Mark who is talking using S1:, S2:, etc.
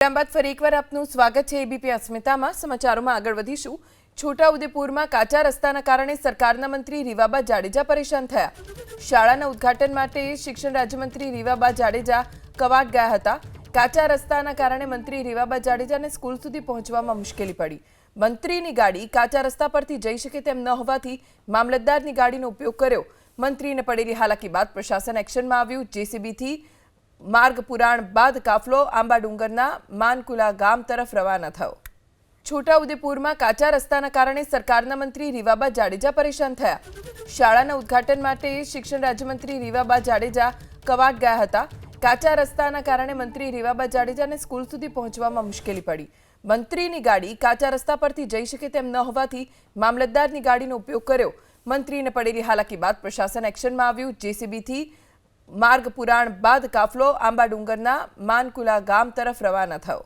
S1: બાદ ફરી એકવાર આપનું સ્વાગત છે એબીપી અસ્મિતામાં। સમાચારોમાં આગળ વધીશું। છોટાઉદેપુરમાં કાચા રસ્તાના કારણે સરકારના મંત્રી રીવાબા જાડેજા પરેશાન થયા। શાળાના ઉદ્ઘાટન માટે શિક્ષણ રાજ્યમંત્રી રીવાબા જાડેજા કવાડ ગયા હતા। કાચા રસ્તાના કારણે મંત્રી રીવાબા જાડેજાને સ્કૂલ સુધી પહોંચવામાં મુશ્કેલી પડી। મંત્રીની ગાડી કાચા રસ્તા પરથી જઈ શકે તેમ ન હોવાથી મામલતદારની ગાડીનો ઉપયોગ કર્યો। મંત્રીને પડેલી હાલાકી બાદ પ્રશાસન એક્શનમાં આવ્યું। જેસીબીથી मार्ग पुराण बाद काफलो आंबा डूंगरना मानकुला गाम तरफ रवाना थयो। छोटाउदेपुरमां काचा रस्ताना कारणे सरकारना मंत्री રીવાબા જાડેજા परेशान थया। शाळाना उद्घाटन माटे शिक्षण राज्यमंत्री રીવાબા જાડેજા कवाड गया हता। काचा रस्ताना कारणे मंत्री રીવાબા જાડેજાને स्कूल सुधी पहोंचवामां मुश्केली पड़ी। मंत्रीनी गाड़ी काचा रस्ता परथी जई शके तेम न होवाथी मामलतदारनी गाड़ीनो उपयोग कर्यो। मंत्रीने पड़ेली हालाकी बाद प्रशासन एक्शनमां આવ્યું। जेसीबीथी मार्ग पुराण बाद काफलो आंबा डूंगरना मानकुला गाम तरफ रवाना थयो।